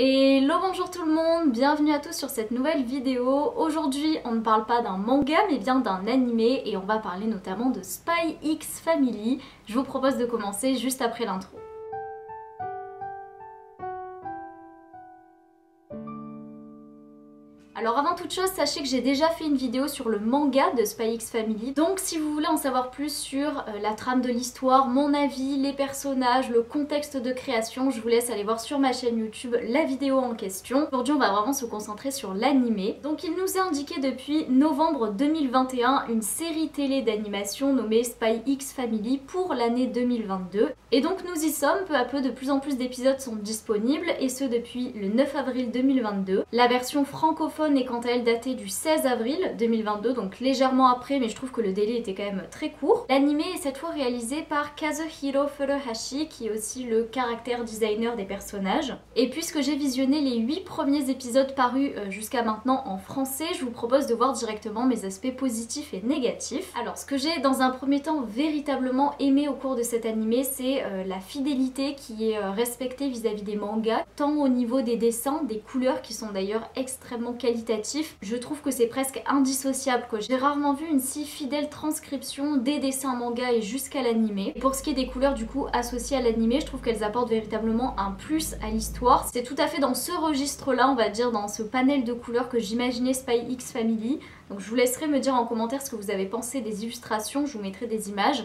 Hello, bonjour tout le monde, bienvenue à tous sur cette nouvelle vidéo. Aujourd'hui on ne parle pas d'un manga mais bien d'un animé et on va parler notamment de Spy X Family. Je vous propose de commencer juste après l'intro. Alors avant toute chose, sachez que j'ai déjà fait une vidéo sur le manga de Spy X Family. Donc si vous voulez en savoir plus sur la trame de l'histoire, mon avis, les personnages, le contexte de création, je vous laisse aller voir sur ma chaîne YouTube la vidéo en question. Aujourd'hui on va vraiment se concentrer sur l'animé. Donc il nous est indiqué depuis novembre 2021 une série télé d'animation nommée Spy X Family pour l'année 2022. Et donc nous y sommes, peu à peu de plus en plus d'épisodes sont disponibles et ce depuis le 9 avril 2022. La version francophone est quant à elle datée du 16 avril 2022, donc légèrement après, mais je trouve que le délai était quand même très court. L'anime est cette fois réalisé par Kazuhiro Furuhashi, qui est aussi le caractère designer des personnages. Et puisque j'ai visionné les 8 premiers épisodes parus jusqu'à maintenant en français, je vous propose de voir directement mes aspects positifs et négatifs. Alors ce que j'ai dans un premier temps véritablement aimé au cours de cet animé, c'est la fidélité qui est respectée vis-à-vis des mangas, tant au niveau des dessins, des couleurs qui sont d'ailleurs extrêmement qualitatives. Je trouve que c'est presque indissociable quoi. J'ai rarement vu une si fidèle transcription des dessins manga et jusqu'à l'animé. Pour ce qui est des couleurs du coup associées à l'animé, je trouve qu'elles apportent véritablement un plus à l'histoire. C'est tout à fait dans ce registre là, on va dire, dans ce panel de couleurs que j'imaginais Spy X Family. Donc je vous laisserai me dire en commentaire ce que vous avez pensé des illustrations, je vous mettrai des images.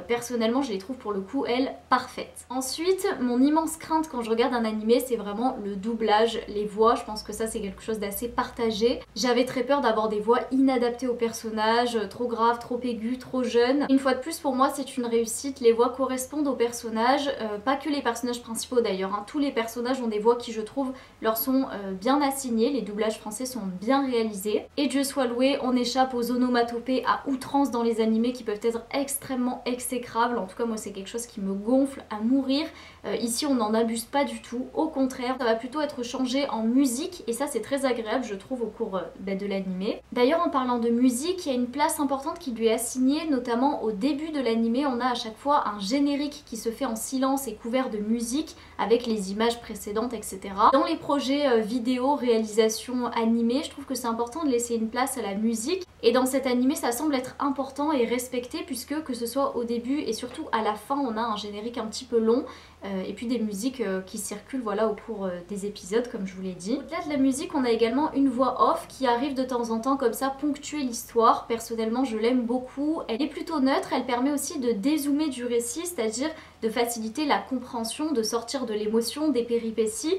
Personnellement je les trouve pour le coup elles parfaites. Ensuite mon immense crainte quand je regarde un animé c'est vraiment le doublage, les voix, je pense que ça c'est quelque chose d'assez partagé. J'avais très peur d'avoir des voix inadaptées aux personnages, trop graves, trop aiguës, trop jeunes. Une fois de plus pour moi c'est une réussite, les voix correspondent aux personnages, pas que les personnages principaux d'ailleurs, hein. Tous les personnages ont des voix qui je trouve leur sont bien assignées, les doublages français sont bien réalisés. Et Dieu soit loué, on échappe aux onomatopées à outrance dans les animés qui peuvent être extrêmement exécrable. En tout cas moi c'est quelque chose qui me gonfle à mourir. Ici on n'en abuse pas du tout, au contraire ça va plutôt être changé en musique et ça c'est très agréable je trouve au cours de l'animé. D'ailleurs en parlant de musique, il y a une place importante qui lui est assignée, notamment au début de l'animé on a à chaque fois un générique qui se fait en silence et couvert de musique avec les images précédentes etc. Dans les projets vidéo, réalisation animée, je trouve que c'est important de laisser une place à la musique et dans cet animé ça semble être important et respecté puisque que ce soit au début et surtout à la fin on a un générique un petit peu long et puis des musiques qui circulent voilà, au cours des épisodes comme je vous l'ai dit. Au-delà de la musique on a également une voix off qui arrive de temps en temps comme ça ponctuer l'histoire. Personnellement je l'aime beaucoup, elle est plutôt neutre, elle permet aussi de dézoomer du récit, c'est-à-dire de faciliter la compréhension, de sortir de l'émotion, des péripéties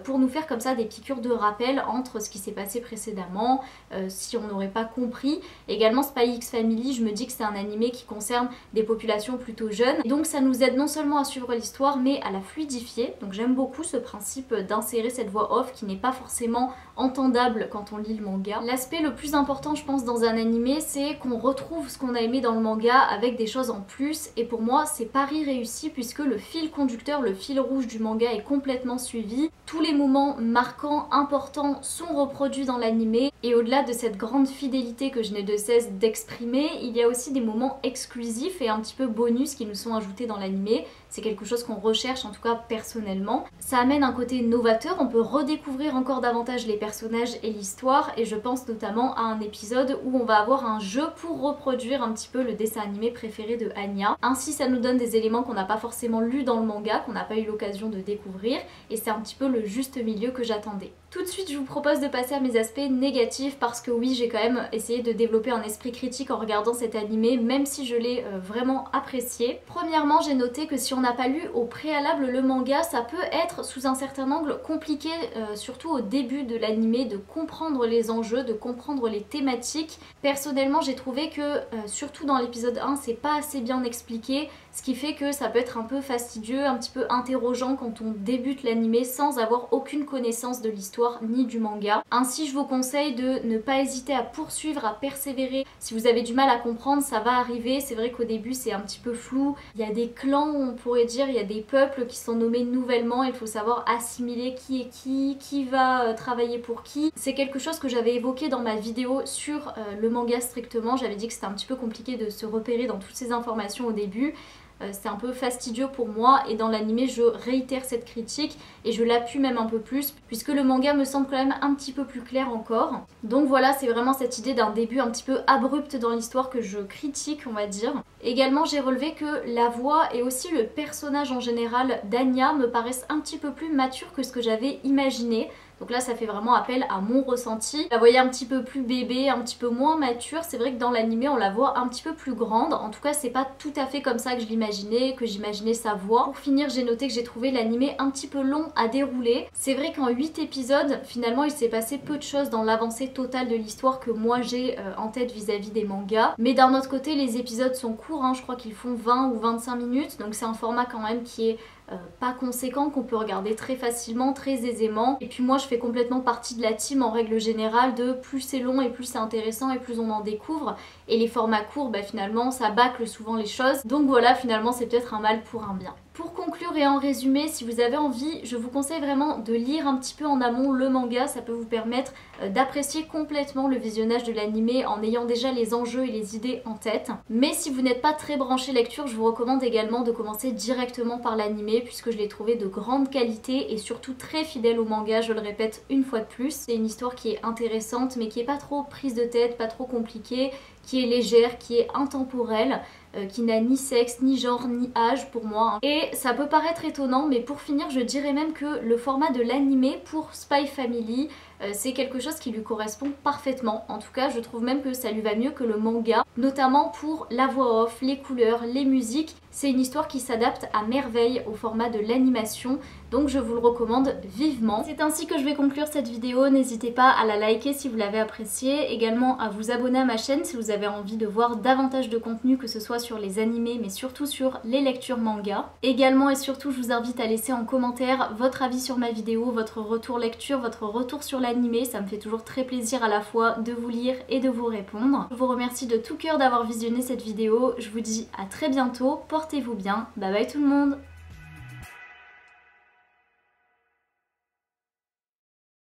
pour nous faire comme ça des piqûres de rappel entre ce qui s'est passé précédemment, si on n'aurait pas compris. Également Spy X Family, je me dis que c'est un animé qui concerne des populations plutôt jeunes et donc ça nous aide non seulement à suivre l'histoire mais à la fluidifier. Donc j'aime beaucoup ce principe d'insérer cette voix off qui n'est pas forcément entendable quand on lit le manga. L'aspect le plus important je pense dans un animé c'est qu'on retrouve ce qu'on a aimé dans le manga avec des choses en plus et pour moi c'est pari réussi puisque le fil conducteur, le fil rouge du manga est complètement suivi. Tous les moments marquants, importants sont reproduits dans l'animé et au-delà de cette grande fidélité que je n'ai de cesse d'exprimer, il y a aussi des moments exclusifs et un petit peu bonus qui nous sont ajoutés dans l'animé. C'est quelque chose qu'on recherche en tout cas personnellement. Ça amène un côté novateur, on peut redécouvrir encore davantage les personnages et l'histoire et je pense notamment à un épisode où on va avoir un jeu pour reproduire un petit peu le dessin animé préféré de Anya. Ainsi ça nous donne des éléments qu'on n'a pas forcément lus dans le manga, qu'on n'a pas eu l'occasion de découvrir et c'est un petit peu le juste milieu que j'attendais. Tout de suite je vous propose de passer à mes aspects négatifs parce que oui j'ai quand même essayé de développer un esprit critique en regardant cet animé même si je l'ai vraiment apprécié. Premièrement j'ai noté que si on n'a pas lu au préalable le manga ça peut être sous un certain angle compliqué surtout au début de l'animé de comprendre les enjeux, de comprendre les thématiques. Personnellement j'ai trouvé que surtout dans l'épisode 1 c'est pas assez bien expliqué ce qui fait que ça peut être un peu fastidieux, un petit peu interrogeant quand on débute l'animé sans avoir aucune connaissance de l'histoire ni du manga. Ainsi je vous conseille de ne pas hésiter à poursuivre, à persévérer. Si vous avez du mal à comprendre ça va arriver, c'est vrai qu'au début c'est un petit peu flou, il y a des clans on pourrait dire, il y a des peuples qui sont nommés nouvellement, il faut savoir assimiler qui est qui va travailler pour qui. C'est quelque chose que j'avais évoqué dans ma vidéo sur le manga strictement, j'avais dit que c'était un petit peu compliqué de se repérer dans toutes ces informations au début. c'est un peu fastidieux pour moi et dans l'anime je réitère cette critique et je l'appuie même un peu plus puisque le manga me semble quand même un petit peu plus clair encore. Donc voilà, c'est vraiment cette idée d'un début un petit peu abrupt dans l'histoire que je critique, on va dire. Également j'ai relevé que la voix et aussi le personnage en général d'Anya me paraissent un petit peu plus matures que ce que j'avais imaginé. Donc là ça fait vraiment appel à mon ressenti. La voyez un petit peu plus bébé, un petit peu moins mature. C'est vrai que dans l'animé on la voit un petit peu plus grande. En tout cas c'est pas tout à fait comme ça que je l'imaginais, que j'imaginais sa voix. Pour finir j'ai noté que j'ai trouvé l'animé un petit peu long à dérouler. C'est vrai qu'en 8 épisodes finalement il s'est passé peu de choses dans l'avancée totale de l'histoire que moi j'ai en tête vis-à-vis des mangas. Mais d'un autre côté les épisodes sont courts, hein. Je crois qu'ils font 20 ou 25 minutes. Donc c'est un format quand même qui est pas conséquent, qu'on peut regarder très facilement, très aisément. Et puis moi je fais complètement partie de la team en règle générale de plus c'est long et plus c'est intéressant et plus on en découvre. Et les formats courts bah finalement ça bâcle souvent les choses. Donc voilà, finalement c'est peut-être un mal pour un bien. Pour conclure et en résumé, si vous avez envie, je vous conseille vraiment de lire un petit peu en amont le manga. Ça peut vous permettre d'apprécier complètement le visionnage de l'animé en ayant déjà les enjeux et les idées en tête. Mais si vous n'êtes pas très branché lecture, je vous recommande également de commencer directement par l'animé puisque je l'ai trouvé de grande qualité et surtout très fidèle au manga, je le répète une fois de plus. C'est une histoire qui est intéressante mais qui est pas trop prise de tête, pas trop compliquée, qui est légère, qui est intemporelle, qui n'a ni sexe, ni genre, ni âge pour moi. Et ça peut paraître étonnant, mais pour finir, je dirais même que le format de l'animé pour Spy Family, c'est quelque chose qui lui correspond parfaitement. En tout cas, je trouve même que ça lui va mieux que le manga, notamment pour la voix off, les couleurs, les musiques. C'est une histoire qui s'adapte à merveille au format de l'animation, donc je vous le recommande vivement. C'est ainsi que je vais conclure cette vidéo. N'hésitez pas à la liker si vous l'avez appréciée, également à vous abonner à ma chaîne si vous avez envie de voir davantage de contenu, que ce soit sur les animés mais surtout sur les lectures manga. Également et surtout, je vous invite à laisser en commentaire votre avis sur ma vidéo, votre retour lecture, votre retour sur l'animé. Ça me fait toujours très plaisir à la fois de vous lire et de vous répondre. Je vous remercie de tout cœur d'avoir visionné cette vidéo. Je vous dis à très bientôt, portez-vous bien, bye bye tout le monde.